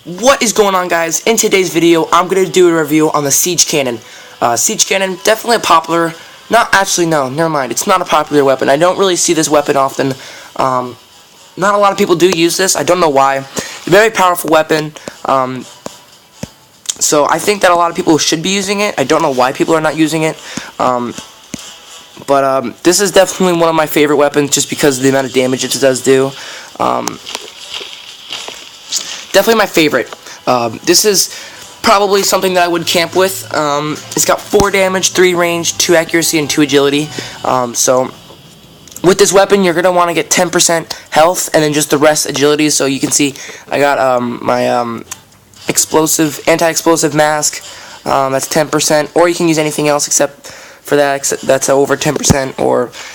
What is going on, guys? In today's video, I'm going to do a review on the Siege Cannon. Siege Cannon, definitely a popular, never mind, it's not a popular weapon. I don't really see this weapon often. Not a lot of people do use this. I don't know why. Very powerful weapon. So I think that a lot of people should be using it. I don't know why people are not using it. But this is definitely one of my favorite weapons just because of the amount of damage it does do. Definitely my favorite. This is probably something that I would camp with. It's got 4 damage, 3 range, 2 accuracy, and 2 agility. So with this weapon, you're going to want to get 10% health and then just the rest agility. So you can see I got my anti-explosive mask. That's 10%, or you can use anything else except for that. That's over 10%.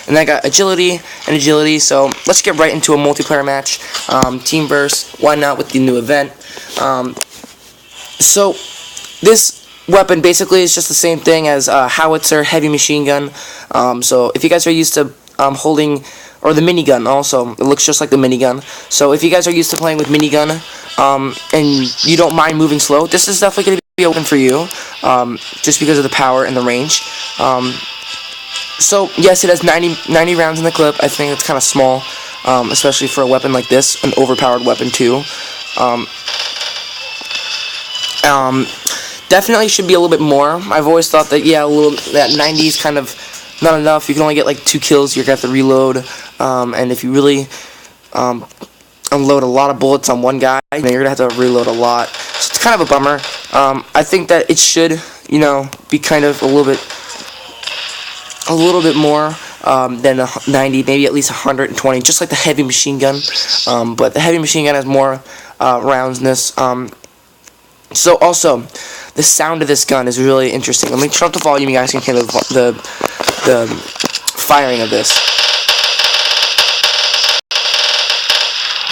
And I got agility and agility. So let's get right into a multiplayer match. Team verse. Why not with the new event? So this weapon basically is just the same thing as howitzer, heavy machine gun. So if you guys are used to holding, or the minigun also, it looks just like the minigun. So if you guys are used to playing with minigun, and you don't mind moving slow, this is definitely going to be open for you, just because of the power and the range. So yes, it has 90 rounds in the clip. I think it's kind of small, especially for a weapon like this, an overpowered weapon too. Definitely should be a little bit more. I've always thought that, yeah, that 90 is kind of not enough. You can only get like 2 kills. You're going to have to reload, and if you really unload a lot of bullets on one guy, then you're going to have to reload a lot. So it's kind of a bummer. I think that it should, be kind of a little bit more than 90, maybe at least 120, just like the heavy machine gun. But the heavy machine gun has more rounds in this. So also, the sound of this gun is really interesting. Let me turn up the volume. You guys can hear the firing of this.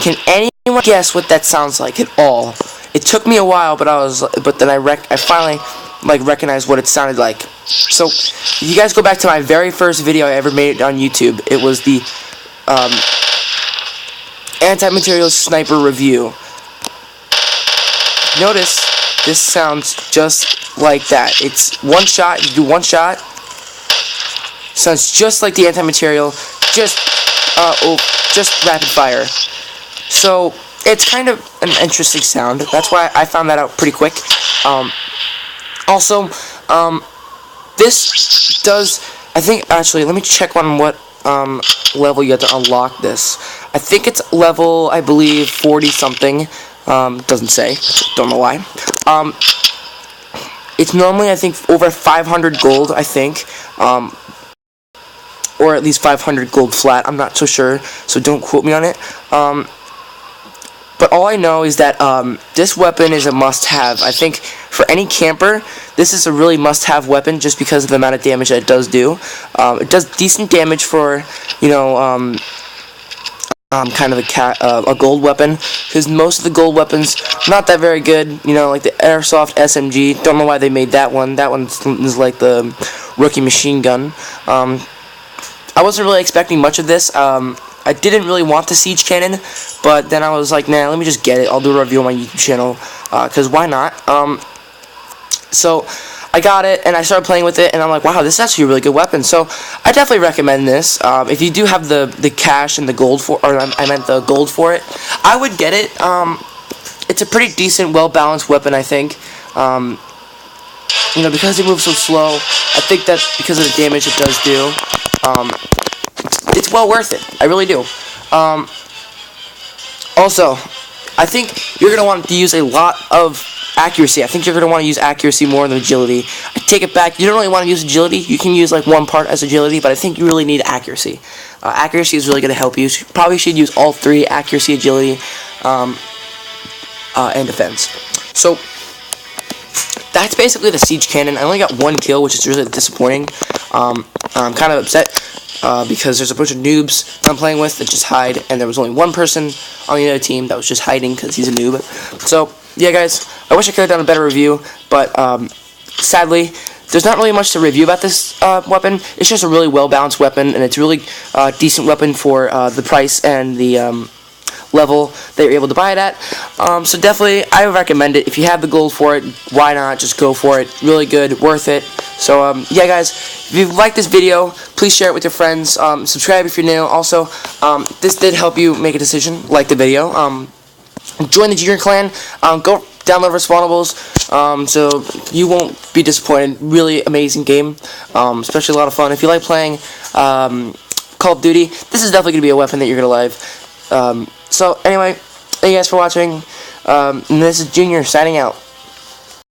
Can anyone guess what that sounds like at all? It took me a while, but then I finally recognized what it sounded like. So, if you guys go back to my very first video I ever made on YouTube, it was the anti-material sniper review. Notice this sounds just like that. It's one shot. You do one shot. Sounds just like the anti-material. Just rapid fire. So it's kind of an interesting sound. That's why I found that out pretty quick. Also, this does. I think actually, let me check on what level you have to unlock this. I think it's level, I believe, 40 something. Doesn't say. Don't know why. It's normally, I think, over 500 gold, I think. Or at least 500 gold flat. I'm not so sure, so don't quote me on it. But all I know is that this weapon is a must-have. I think for any camper, this is a really must-have weapon just because of the amount of damage that it does do. It does decent damage for, kind of a gold weapon, because most of the gold weapons not that very good. Like the airsoft SMG. Don't know why they made that one. That one is like the rookie machine gun. I wasn't really expecting much of this. I didn't really want the Siege Cannon, but then I was like, nah, let me just get it. I'll do a review on my YouTube channel, because why not? So I got it, and I started playing with it, and I'm like, wow, this is actually a really good weapon. So I definitely recommend this. If you do have the cash and the gold I meant the gold for it, I would get it. It's a pretty decent, well-balanced weapon, I think. Because it moves so slow, I think that because of the damage it does do, it's well worth it. I really do. Also, I think you're going to want to use a lot of accuracy. I think you're going to want to use accuracy more than agility. I take it back. You don't really want to use agility. You can use like one part as agility, but I think you really need accuracy. Accuracy is really going to help you. You probably should use all 3: accuracy, agility, and defense. So that's basically the Siege Cannon. I only got 1 kill, which is really disappointing. I'm kind of upset because there's a bunch of noobs that I'm playing with that just hide, and there was only one person on the other team that was just hiding because he's a noob. So yeah, guys, I wish I could have done a better review, but sadly, there's not really much to review about this weapon. It's just a really well-balanced weapon, and it's a really decent weapon for the price and the level that you're able to buy it at. So definitely, I would recommend it. If you have the gold for it, why not? Just go for it. Really good, worth it. So yeah, guys, if you like this video, please share it with your friends. Subscribe if you're new. Also, this did help you make a decision. Like the video. Join the Junior Clan. Go download Repawnables, so you won't be disappointed. Really amazing game, especially a lot of fun. If you like playing Call of Duty, this is definitely going to be a weapon that you're going to love. So anyway, thank you guys for watching, and this is Junior signing out.